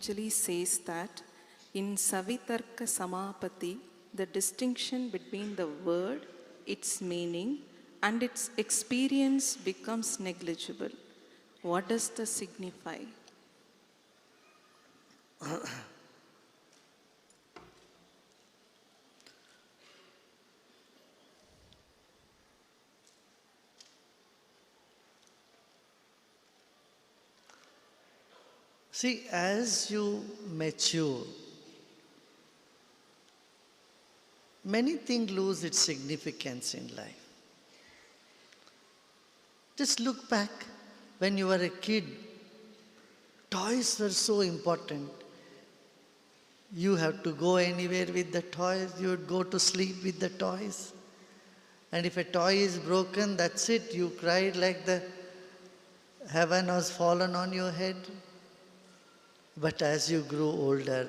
Patanjali says that in Savitarka Samapati, the distinction between the word, its meaning, and its experience becomes negligible. What does this signify? See, as you mature, many things lose its significance in life. Just look back when you were a kid. Toys were so important. You have to go anywhere with the toys. You would go to sleep with the toys. And if a toy is broken, that's it. You cried like the heaven was fallen on your head. But as you grew older,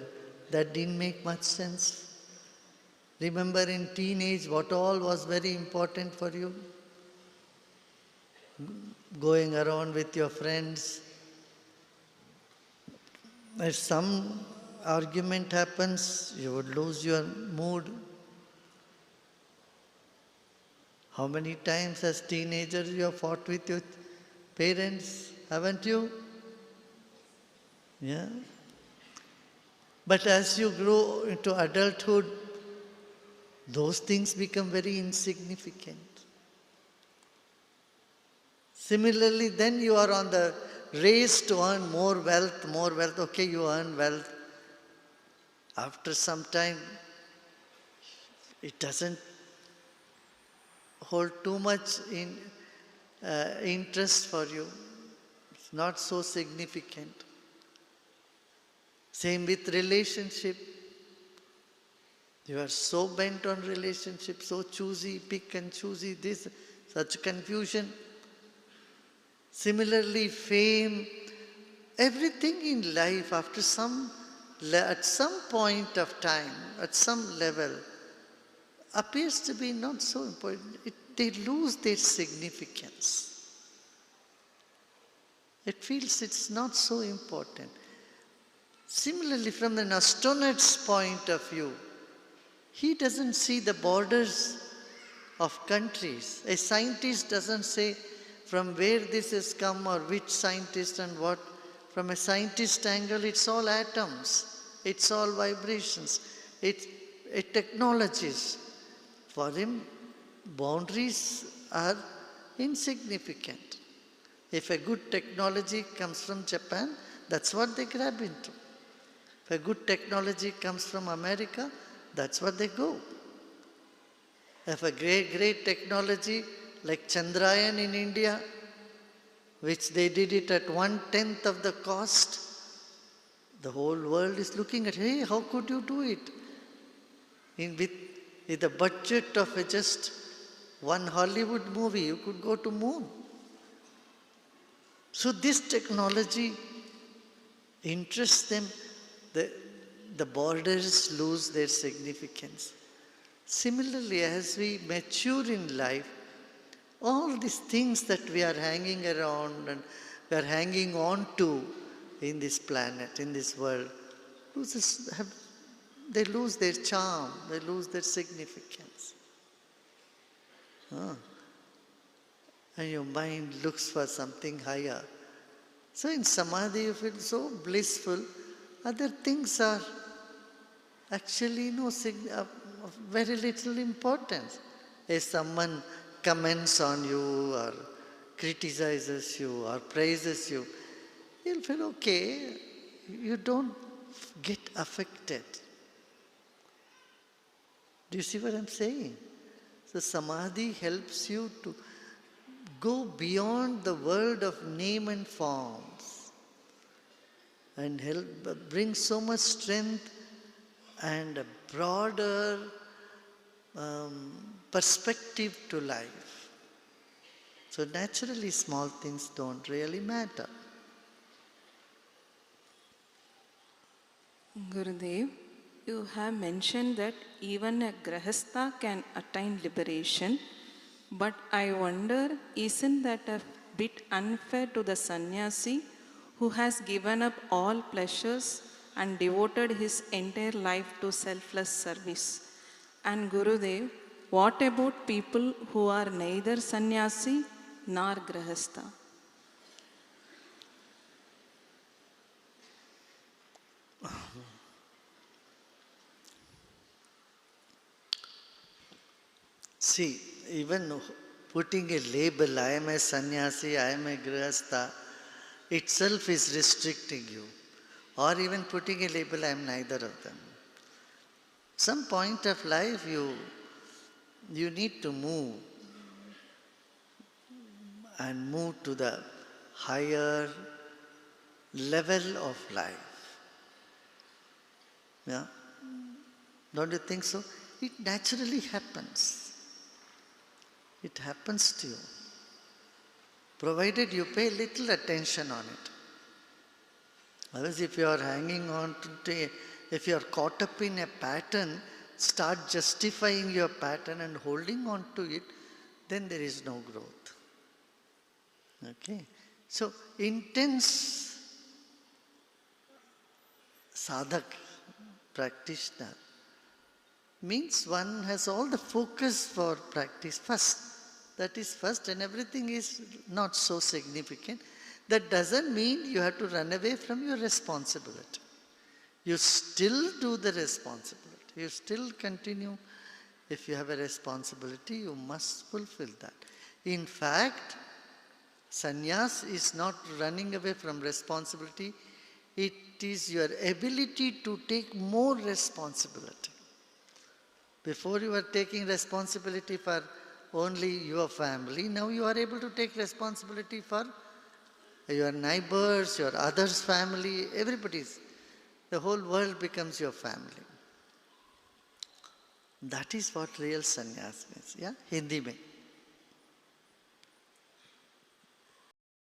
that didn't make much sense. Remember in teenage, what all was very important for you? Going around with your friends. If some argument happens, you would lose your mood. How many times as teenagers you have fought with your parents, haven't you? Yeah. But as you grow into adulthood, those things become very insignificant. Similarly, then you are on the race to earn more wealth, more wealth. Okay, you earn wealth. After some time, it doesn't hold too much interest for you. It's not so significant. Same with relationship. You are so bent on relationship, so choosy, pick and choosy, this, such confusion. Similarly, fame, everything in life at some point of time, at some level, appears to be not so important. They lose their significance. It feels it's not so important. Similarly, from an astronaut's point of view, he doesn't see the borders of countries. A scientist doesn't say from where this has come or which scientist and what. From a scientist angle, it's all atoms. It's all vibrations. It's technologies. For him, boundaries are insignificant. If a good technology comes from Japan, that's what they grab into. If a good technology comes from America, that's what they go. If a great technology like Chandrayaan in India, which they did it at 1/10 of the cost, the whole world is looking at, hey, how could you do it? With the budget of just one Hollywood movie, you could go to moon. So this technology interests them. The borders lose their significance. Similarly, as we mature in life, all these things that we are hanging around and we are hanging on to in this planet, in this world, they lose their charm, they lose their significance. And your mind looks for something higher. So in Samadhi you feel so blissful, other things are actually of very little importance. If someone comments on you or criticizes you or praises you, you'll feel okay. You don't get affected. Do you see what I'm saying? So Samadhi helps you to go beyond the world of name and forms and bring so much strength and a broader perspective to life. So naturally, small things don't really matter. Gurudev, you have mentioned that even a grahastha can attain liberation, but I wonder, isn't that a bit unfair to the sannyasi who has given up all pleasures and devoted his entire life to selfless service. And Gurudev, what about people who are neither sannyasi nor grahastha? See, even putting a label, I am a sannyasi, I am a grihastha, itself is restricting you. Or even putting a label, I am neither of them. Some point of life you need to move and move to the higher level of life. Yeah? Don't you think so? It naturally happens. It happens to you. Provided you pay little attention on it. Otherwise, if you are hanging on to, if you are caught up in a pattern, start justifying your pattern and holding on to it, then there is no growth. Okay? So, intense sadhak, practitioner, means one has all the focus for practice first. That is first, and everything is not so significant. That doesn't mean you have to run away from your responsibility. You still do the responsibility. You still continue. If you have a responsibility, you must fulfill that. In fact, sannyas is not running away from responsibility. It is your ability to take more responsibility. Before you were taking responsibility for only your family, now you are able to take responsibility for your neighbors, your others' family, everybody's. The whole world becomes your family. That is what real sannyas means. Yeah? Hindi mein.